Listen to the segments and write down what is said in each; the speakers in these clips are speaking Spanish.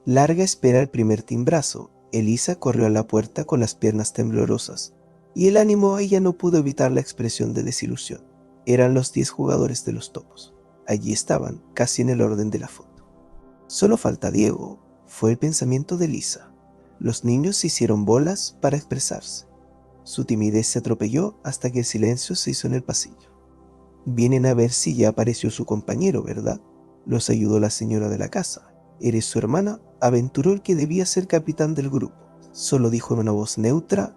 Larga espera el primer timbrazo. Elisa corrió a la puerta con las piernas temblorosas, y el ánimo ella no pudo evitar la expresión de desilusión. Eran los 10 jugadores de los Topos. Allí estaban, casi en el orden de la foto. Solo falta Diego, fue el pensamiento de Elisa. Los niños se hicieron bolas para expresarse. Su timidez se atropelló hasta que el silencio se hizo en el pasillo. Vienen a ver si ya apareció su compañero, ¿verdad? Los ayudó la señora de la casa. ¿Eres su hermana?, aventuró el que debía ser capitán del grupo. Solo dijo en una voz neutra: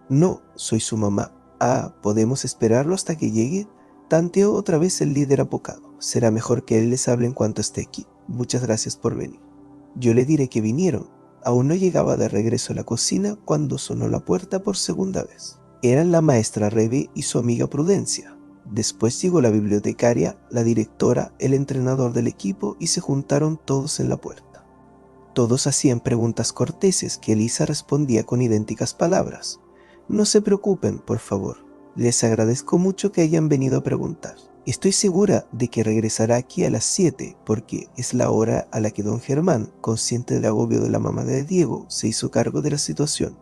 no, soy su mamá. Ah, ¿podemos esperarlo hasta que llegue? Tanteó otra vez el líder apocado. Será mejor que él les hable en cuanto esté aquí. Muchas gracias por venir. Yo le diré que vinieron. Aún no llegaba de regreso a la cocina cuando sonó la puerta por segunda vez. Eran la maestra Rebe y su amiga Prudencia. Después llegó la bibliotecaria, la directora, el entrenador del equipo y se juntaron todos en la puerta. Todos hacían preguntas corteses que Elisa respondía con idénticas palabras. No se preocupen, por favor. Les agradezco mucho que hayan venido a preguntar. Estoy segura de que regresará aquí a las 7 porque es la hora a la que don Germán, consciente del agobio de la mamá de Diego, se hizo cargo de la situación.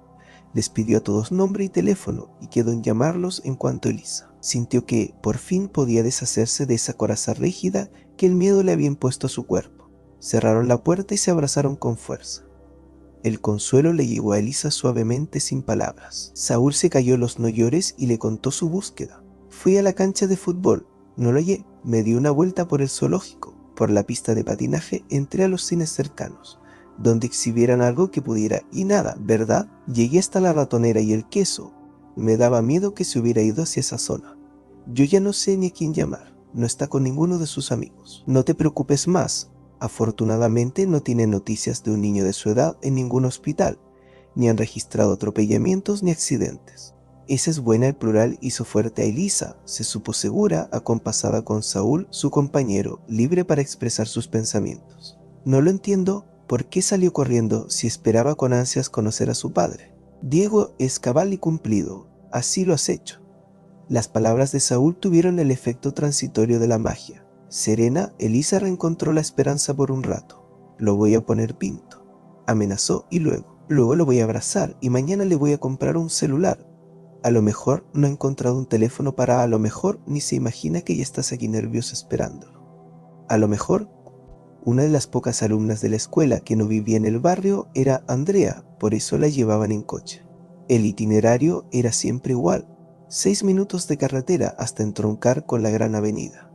Les pidió a todos nombre y teléfono y quedó en llamarlos en cuanto Elisa sintió que por fin podía deshacerse de esa coraza rígida que el miedo le había impuesto a su cuerpo. Cerraron la puerta y se abrazaron con fuerza. El consuelo le llegó a Elisa suavemente, sin palabras. Saúl se cayó los no llores y le contó su búsqueda. Fui a la cancha de fútbol, no lo hallé, me di una vuelta por el zoológico, por la pista de patinaje, entré a los cines cercanos, donde exhibieran algo que pudiera, y nada, ¿verdad? Llegué hasta la ratonera y el queso. Me daba miedo que se hubiera ido hacia esa zona. Yo ya no sé ni a quién llamar, no está con ninguno de sus amigos. No te preocupes más. Afortunadamente no tiene noticias de un niño de su edad en ningún hospital, ni han registrado atropellamientos ni accidentes. Esa es buena. El plural hizo fuerte a Elisa, se supo segura, acompasada con Saúl, su compañero, libre para expresar sus pensamientos. No lo entiendo, ¿por qué salió corriendo si esperaba con ansias conocer a su padre? Diego es cabal y cumplido, así lo has hecho. Las palabras de Saúl tuvieron el efecto transitorio de la magia. Serena, Elisa reencontró la esperanza por un rato. Lo voy a poner pinto, amenazó, y luego lo voy a abrazar y mañana le voy a comprar un celular. A lo mejor no ha encontrado un teléfono para a lo mejor ni se imagina que ya estás aquí nervioso esperándolo. A lo mejor, una de las pocas alumnas de la escuela que no vivía en el barrio era Andrea, por eso la llevaban en coche. El itinerario era siempre igual, 6 minutos de carretera hasta entroncar con la gran avenida.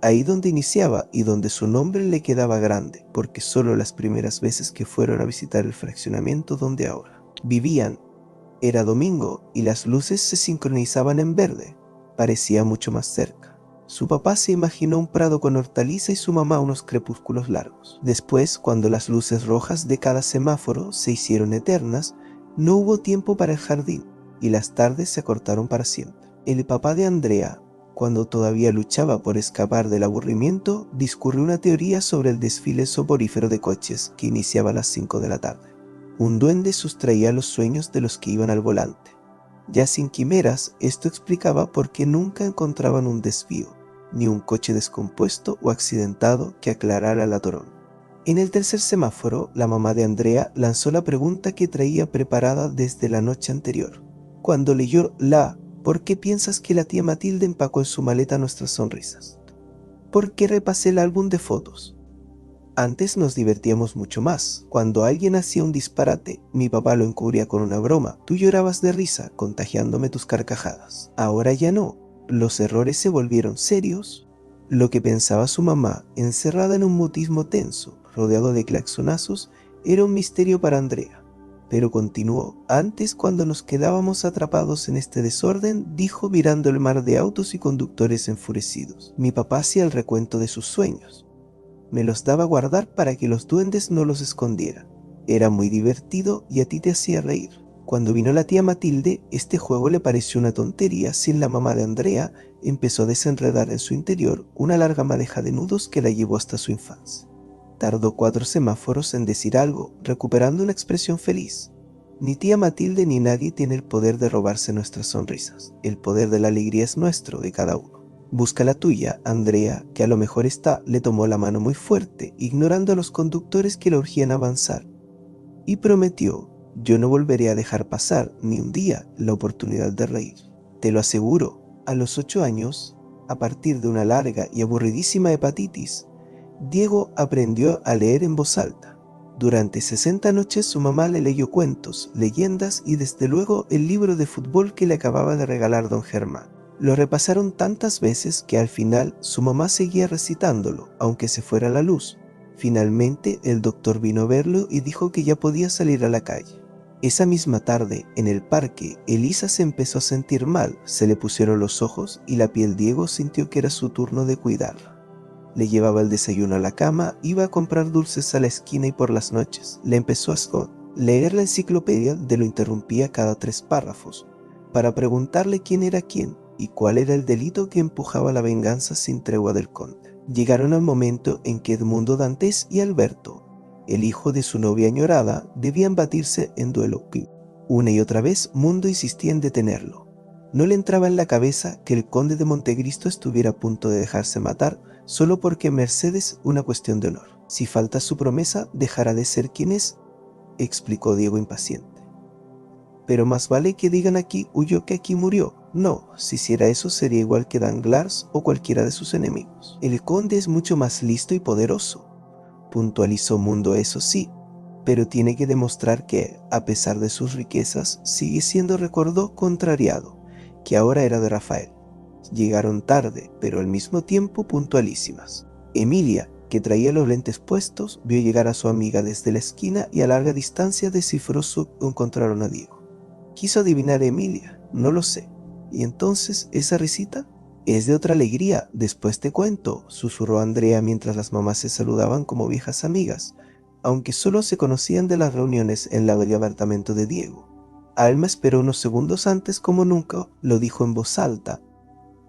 Ahí donde iniciaba y donde su nombre le quedaba grande, porque solo las primeras veces que fueron a visitar el fraccionamiento donde ahora vivían. Era domingo y las luces se sincronizaban en verde. Parecía mucho más cerca. Su papá se imaginó un prado con hortaliza y su mamá unos crepúsculos largos. Después, cuando las luces rojas de cada semáforo se hicieron eternas, no hubo tiempo para el jardín y las tardes se acortaron para siempre. El papá de Andrea, cuando todavía luchaba por escapar del aburrimiento, discurrió una teoría sobre el desfile soporífero de coches que iniciaba a las 5 de la tarde. Un duende sustraía los sueños de los que iban al volante. Ya sin quimeras, esto explicaba por qué nunca encontraban un desvío, ni un coche descompuesto o accidentado que aclarara la Torón. En el tercer semáforo, la mamá de Andrea lanzó la pregunta que traía preparada desde la noche anterior. Cuando leyó ¿por qué piensas que la tía Matilde empacó en su maleta nuestras sonrisas? ¿Por qué repasé el álbum de fotos? Antes nos divertíamos mucho más. Cuando alguien hacía un disparate, mi papá lo encubría con una broma. Tú llorabas de risa, contagiándome tus carcajadas. Ahora ya no. Los errores se volvieron serios. Lo que pensaba su mamá, encerrada en un mutismo tenso, rodeado de claxonazos, era un misterio para Andrea. Pero continuó. Antes, cuando nos quedábamos atrapados en este desorden, dijo mirando el mar de autos y conductores enfurecidos. Mi papá hacía el recuento de sus sueños. Me los daba a guardar para que los duendes no los escondieran. Era muy divertido y a ti te hacía reír. Cuando vino la tía Matilde, este juego le pareció una tontería. Sin la mamá de Andrea, empezó a desenredar en su interior una larga madeja de nudos que la llevó hasta su infancia. Tardó 4 semáforos en decir algo, recuperando una expresión feliz. Ni tía Matilde ni nadie tiene el poder de robarse nuestras sonrisas. El poder de la alegría es nuestro, de cada uno. Busca la tuya, Andrea, que a lo mejor le tomó la mano muy fuerte, ignorando a los conductores que le urgían avanzar, y prometió: yo no volveré a dejar pasar ni un día la oportunidad de reír. Te lo aseguro. A los 8 años, a partir de una larga y aburridísima hepatitis, Diego aprendió a leer en voz alta. Durante 60 noches su mamá le leyó cuentos, leyendas y desde luego el libro de fútbol que le acababa de regalar don Germán. Lo repasaron tantas veces que al final su mamá seguía recitándolo, aunque se fuera la luz. Finalmente el doctor vino a verlo y dijo que ya podía salir a la calle. Esa misma tarde, en el parque, Elisa se empezó a sentir mal, se le pusieron los ojos y la piel. Diego sintió que era su turno de cuidarla. Le llevaba el desayuno a la cama, iba a comprar dulces a la esquina y por las noches le empezó a leer la enciclopedia, de lo interrumpía cada 3 párrafos, para preguntarle quién era quién y cuál era el delito que empujaba la venganza sin tregua del conde. Llegaron al momento en que Edmundo Dantes y Alberto, el hijo de su novia añorada, debían batirse en duelo. Una y otra vez Mundo insistía en detenerlo. No le entraba en la cabeza que el conde de Montecristo estuviera a punto de dejarse matar solo porque Mercedes una cuestión de honor. Si falta su promesa, dejará de ser quien es, explicó Diego impaciente. Pero más vale que digan aquí huyó que aquí murió. No, si hiciera eso sería igual que Danglars o cualquiera de sus enemigos. El conde es mucho más listo y poderoso, puntualizó Mundo. Eso sí, pero tiene que demostrar que, a pesar de sus riquezas, sigue siendo, recordó, contrariado, que ahora era de Rafael. Llegaron tarde, pero al mismo tiempo puntualísimas. Emilia, que traía los lentes puestos, vio llegar a su amiga desde la esquina y a larga distancia descifró encontraron a Diego. Quiso adivinar Emilia, no lo sé. ¿Y entonces esa risita? Es de otra alegría, después te cuento, susurró Andrea mientras las mamás se saludaban como viejas amigas, aunque solo se conocían de las reuniones en el apartamento de Diego. Alma esperó unos segundos antes, como nunca, lo dijo en voz alta.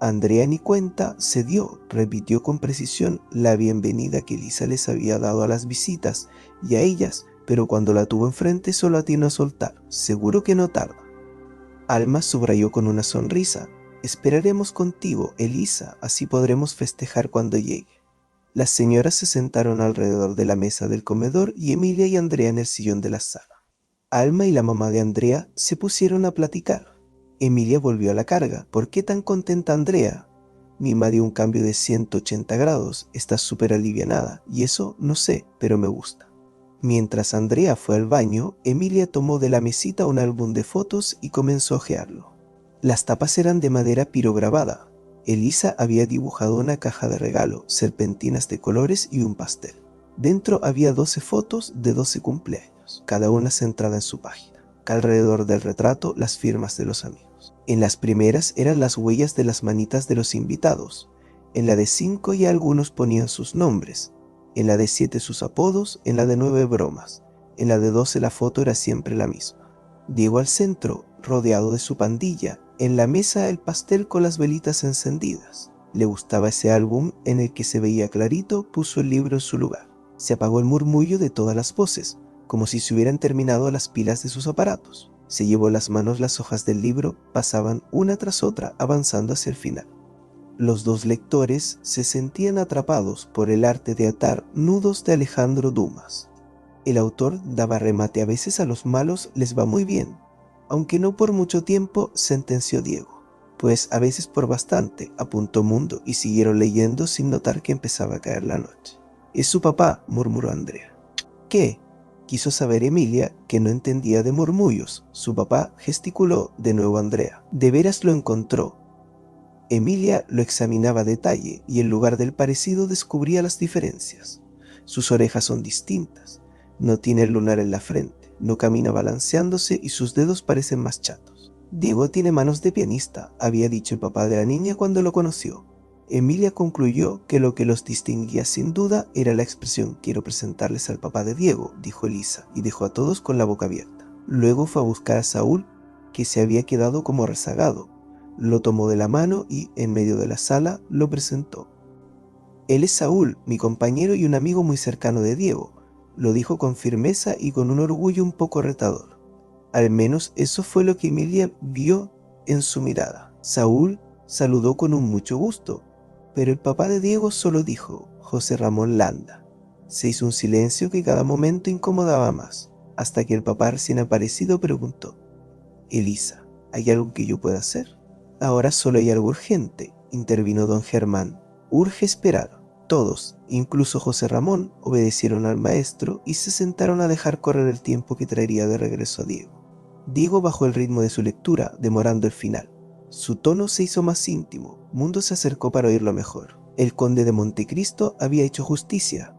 Andrea ni cuenta se dio, repitió con precisión la bienvenida que Elisa les había dado a las visitas y a ellas, pero cuando la tuvo enfrente solo atinó a soltar: seguro que no tarda. Alma subrayó con una sonrisa: esperaremos contigo, Elisa, así podremos festejar cuando llegue. Las señoras se sentaron alrededor de la mesa del comedor y Emilia y Andrea en el sillón de la sala. Alma y la mamá de Andrea se pusieron a platicar. Emilia volvió a la carga. ¿Por qué tan contenta, Andrea? Mima dio un cambio de 180 grados. Estás súper alivianada. Y eso no sé, pero me gusta. Mientras Andrea fue al baño, Emilia tomó de la mesita un álbum de fotos y comenzó a hojearlo. Las tapas eran de madera pirograbada. Elisa había dibujado una caja de regalo, serpentinas de colores y un pastel. Dentro había 12 fotos de 12 cumpleaños, cada una centrada en su página. Alrededor del retrato, las firmas de los amigos. En las primeras eran las huellas de las manitas de los invitados. En la de 5 ya algunos ponían sus nombres. En la de 7 sus apodos, en la de 9 bromas. En la de 12 la foto era siempre la misma. Diego al centro, rodeado de su pandilla. En la mesa el pastel con las velitas encendidas. Le gustaba ese álbum en el que se veía clarito, puso el libro en su lugar. Se apagó el murmullo de todas las voces, como si se hubieran terminado las pilas de sus aparatos. Se llevó las manos las hojas del libro, pasaban una tras otra, avanzando hacia el final. Los dos lectores se sentían atrapados por el arte de atar nudos de Alejandro Dumas. El autor daba remate: a veces a los malos les va muy bien, aunque no por mucho tiempo, sentenció Diego. Pues a veces por bastante, apuntó Mundo, y siguieron leyendo sin notar que empezaba a caer la noche. Es su papá, murmuró Andrea. ¿Qué? Quiso saber Emilia, que no entendía de murmullos. Su papá, gesticuló de nuevo Andrea. De veras lo encontró. Emilia lo examinaba a detalle y en lugar del parecido descubría las diferencias. Sus orejas son distintas, no tiene el lunar en la frente, no camina balanceándose y sus dedos parecen más chatos. Diego tiene manos de pianista, había dicho el papá de la niña cuando lo conoció. Emilia concluyó que lo que los distinguía sin duda era la expresión. Quiero presentarles al papá de Diego, dijo Elisa, y dejó a todos con la boca abierta. Luego fue a buscar a Saúl, que se había quedado como rezagado. Lo tomó de la mano y, en medio de la sala, lo presentó. Él es Saúl, mi compañero y un amigo muy cercano de Diego, lo dijo con firmeza y con un orgullo un poco retador. Al menos eso fue lo que Emilia vio en su mirada. Saúl saludó con un mucho gusto. Pero el papá de Diego solo dijo: José Ramón Landa. Se hizo un silencio que cada momento incomodaba más, hasta que el papá recién aparecido preguntó: Elisa, ¿hay algo que yo pueda hacer? Ahora solo hay algo urgente, intervino don Germán. Urge esperar. Todos, incluso José Ramón, obedecieron al maestro y se sentaron a dejar correr el tiempo que traería de regreso a Diego. Diego bajó el ritmo de su lectura, demorando el final. Su tono se hizo más íntimo. Mundo se acercó para oírlo mejor. El conde de Montecristo había hecho justicia,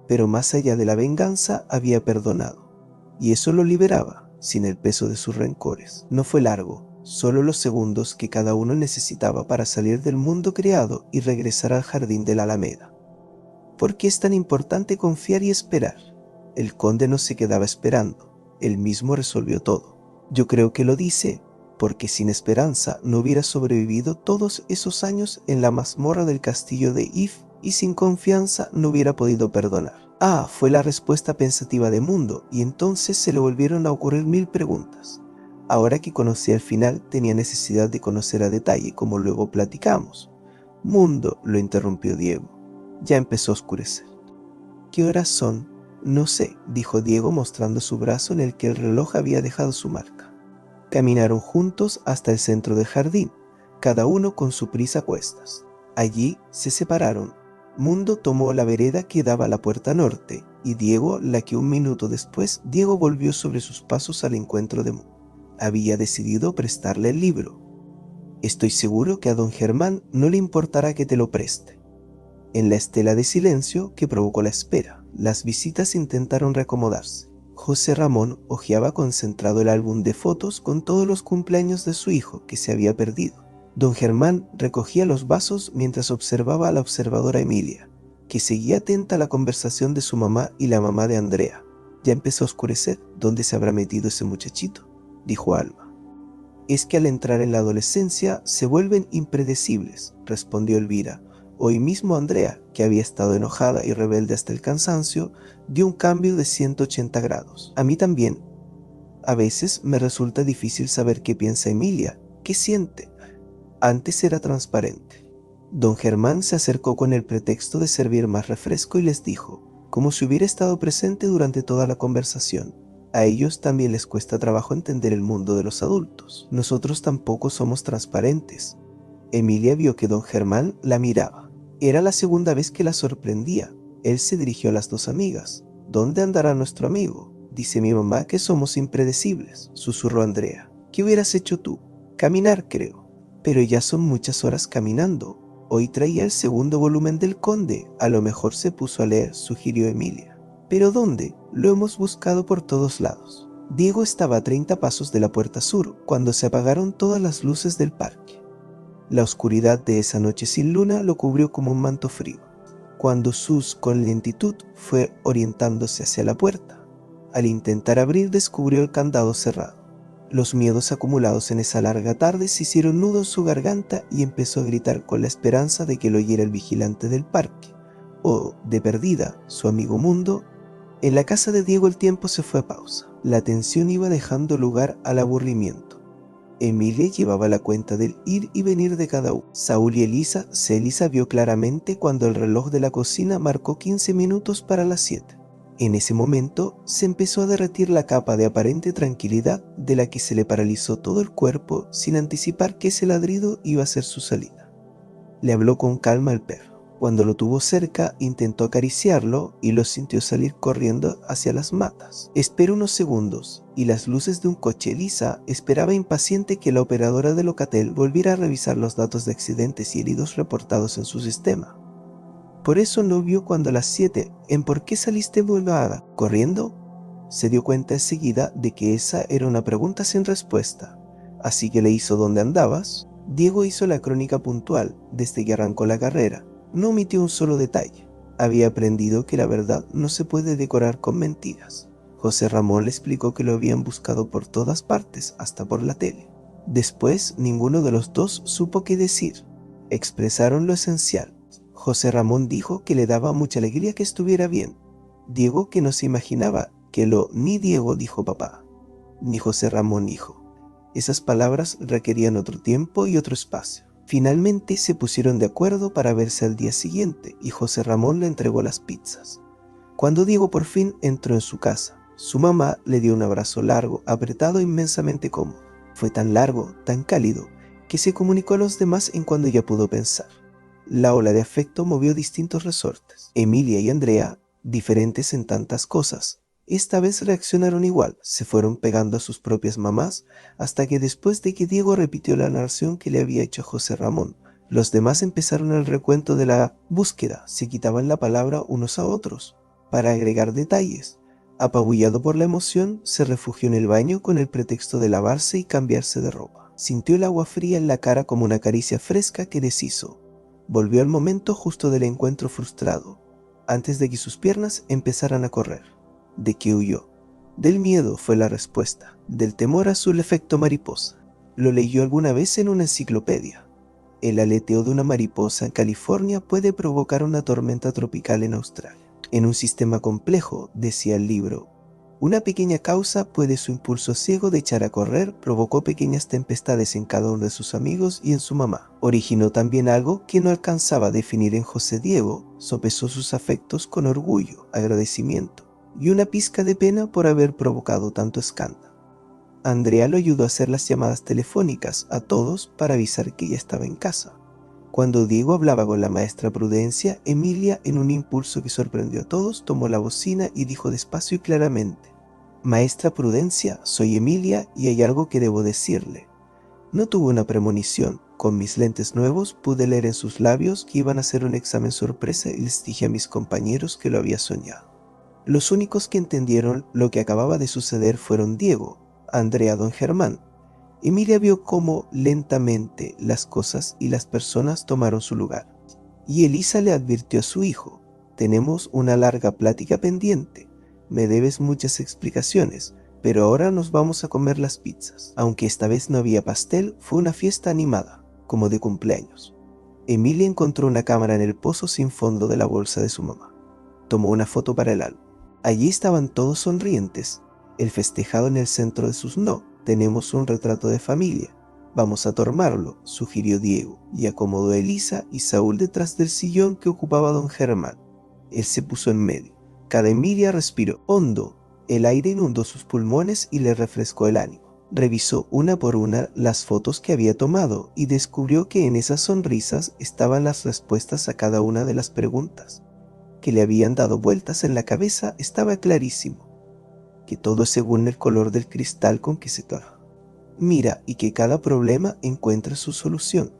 pero más allá de la venganza había perdonado, y eso lo liberaba, sin el peso de sus rencores. No fue largo, solo los segundos que cada uno necesitaba para salir del mundo creado y regresar al jardín de la Alameda. ¿Por qué es tan importante confiar y esperar? El conde no se quedaba esperando, él mismo resolvió todo. Yo creo que lo dice porque sin esperanza no hubiera sobrevivido todos esos años en la mazmorra del castillo de If, y sin confianza no hubiera podido perdonar. Ah, fue la respuesta pensativa de Mundo, y entonces se le volvieron a ocurrir 1000 preguntas. Ahora que conocía el final, tenía necesidad de conocer a detalle, como luego platicamos. Mundo, lo interrumpió Diego. Ya empezó a oscurecer. ¿Qué horas son? No sé, dijo Diego mostrando su brazo en el que el reloj había dejado su marca. Caminaron juntos hasta el centro del jardín, cada uno con su prisa a cuestas. Allí se separaron. Mundo tomó la vereda que daba a la puerta norte y Diego la que un minuto después Diego volvió sobre sus pasos al encuentro de Mundo. Había decidido prestarle el libro. Estoy seguro que a don Germán no le importará que te lo preste. En la estela de silencio que provocó la espera, las visitas intentaron reacomodarse. José Ramón hojeaba concentrado el álbum de fotos con todos los cumpleaños de su hijo que se había perdido. Don Germán recogía los vasos mientras observaba a la observadora Emilia, que seguía atenta a la conversación de su mamá y la mamá de Andrea. Ya empezó a oscurecer. ¿Dónde se habrá metido ese muchachito?, dijo Alma. Es que al entrar en la adolescencia se vuelven impredecibles, respondió Elvira. Hoy mismo Andrea, que había estado enojada y rebelde hasta el cansancio, dio un cambio de 180 grados. A mí también. A veces me resulta difícil saber qué piensa Emilia, qué siente. Antes era transparente. Don Germán se acercó con el pretexto de servir más refresco y les dijo, como si hubiera estado presente durante toda la conversación: a ellos también les cuesta trabajo entender el mundo de los adultos. Nosotros tampoco somos transparentes. Emilia vio que don Germán la miraba. Era la segunda vez que la sorprendía. Él se dirigió a las dos amigas. ¿Dónde andará nuestro amigo? Dice mi mamá que somos impredecibles, susurró Andrea. ¿Qué hubieras hecho tú? Caminar, creo. Pero ya son muchas horas caminando. Hoy traía el segundo volumen del Conde. A lo mejor se puso a leer, sugirió Emilia. ¿Pero dónde? Lo hemos buscado por todos lados. Diego estaba a 30 pasos de la puerta sur cuando se apagaron todas las luces del parque. La oscuridad de esa noche sin luna lo cubrió como un manto frío. Cuando Sus con lentitud fue orientándose hacia la puerta, al intentar abrir descubrió el candado cerrado. Los miedos acumulados en esa larga tarde se hicieron nudo en su garganta y empezó a gritar con la esperanza de que lo oyera el vigilante del parque, o, de perdida, su amigo Mundo. En la casa de Diego el tiempo se fue a pausa. La tensión iba dejando lugar al aburrimiento. Emilia llevaba la cuenta del ir y venir de cada uno. Saúl y Elisa vio claramente cuando el reloj de la cocina marcó 15 minutos para las 7. En ese momento se empezó a derretir la capa de aparente tranquilidad de la que se le paralizó todo el cuerpo sin anticipar que ese ladrido iba a ser su salida. Le habló con calma al perro. Cuando lo tuvo cerca, intentó acariciarlo y lo sintió salir corriendo hacia las matas. Esperó unos segundos y las luces de un coche. Elisa esperaba impaciente que la operadora de Locatel volviera a revisar los datos de accidentes y heridos reportados en su sistema. Por eso no vio cuando a las 7, ¿en por qué saliste volada? ¿Corriendo? Se dio cuenta enseguida de que esa era una pregunta sin respuesta, así que le hizo ¿dónde andabas? Diego hizo la crónica puntual desde que arrancó la carrera. No omitió un solo detalle. Había aprendido que la verdad no se puede decorar con mentiras. José Ramón le explicó que lo habían buscado por todas partes, hasta por la tele. Después, ninguno de los dos supo qué decir. Expresaron lo esencial. José Ramón dijo que le daba mucha alegría que estuviera bien. Diego que no se imaginaba que ni Diego dijo papá, ni José Ramón hijo. Esas palabras requerían otro tiempo y otro espacio. Finalmente se pusieron de acuerdo para verse al día siguiente y José Ramón le entregó las pizzas. Cuando Diego por fin entró en su casa, su mamá le dio un abrazo largo, apretado e inmensamente cómodo. Fue tan largo, tan cálido, que se comunicó a los demás en cuando ya pudo pensar. La ola de afecto movió distintos resortes. Emilia y Andrea, diferentes en tantas cosas, esta vez reaccionaron igual, se fueron pegando a sus propias mamás, hasta que después de que Diego repitió la narración que le había hecho José Ramón, los demás empezaron el recuento de la búsqueda, se quitaban la palabra unos a otros, para agregar detalles. Apabullado por la emoción, se refugió en el baño con el pretexto de lavarse y cambiarse de ropa. Sintió el agua fría en la cara como una caricia fresca que deshizo. Volvió al momento justo del encuentro frustrado, antes de que sus piernas empezaran a correr. ¿De qué huyó? Del miedo fue la respuesta, del temor azul efecto mariposa. Lo leyó alguna vez en una enciclopedia. El aleteo de una mariposa en California puede provocar una tormenta tropical en Australia. En un sistema complejo, decía el libro, una pequeña causa puede su impulso ciego de echar a correr provocó pequeñas tempestades en cada uno de sus amigos y en su mamá. Originó también algo que no alcanzaba a definir en José Diego, sopesó sus afectos con orgullo, agradecimiento y una pizca de pena por haber provocado tanto escándalo. Andrea lo ayudó a hacer las llamadas telefónicas a todos para avisar que ella estaba en casa. Cuando Diego hablaba con la maestra Prudencia, Emilia, en un impulso que sorprendió a todos, tomó la bocina y dijo despacio y claramente: «Maestra Prudencia, soy Emilia y hay algo que debo decirle». No tuvo una premonición. Con mis lentes nuevos pude leer en sus labios que iban a hacer un examen sorpresa y les dije a mis compañeros que lo había soñado. Los únicos que entendieron lo que acababa de suceder fueron Diego, Andrea, don Germán. Emilia vio cómo lentamente las cosas y las personas tomaron su lugar. Y Elisa le advirtió a su hijo: «Tenemos una larga plática pendiente. Me debes muchas explicaciones, pero ahora nos vamos a comer las pizzas». Aunque esta vez no había pastel, fue una fiesta animada, como de cumpleaños. Emilia encontró una cámara en el pozo sin fondo de la bolsa de su mamá. Tomó una foto para el álbum. Allí estaban todos sonrientes, el festejado en el centro de sus no. «Tenemos un retrato de familia. Vamos a tomarlo», sugirió Diego, y acomodó a Elisa y Saúl detrás del sillón que ocupaba don Germán. Él se puso en medio. Cada Emilia respiró hondo. El aire inundó sus pulmones y le refrescó el ánimo. Revisó una por una las fotos que había tomado y descubrió que en esas sonrisas estaban las respuestas a cada una de las preguntas que le habían dado vueltas en la cabeza. Estaba clarísimo que todo es según el color del cristal con que se toca. Mira, y que cada problema encuentra su solución.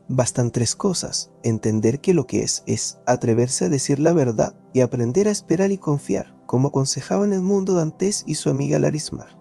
Bastan 3 cosas: entender que lo que es atreverse a decir la verdad y aprender a esperar y confiar, como aconsejaban Edmundo Dantes y su amiga Larismar.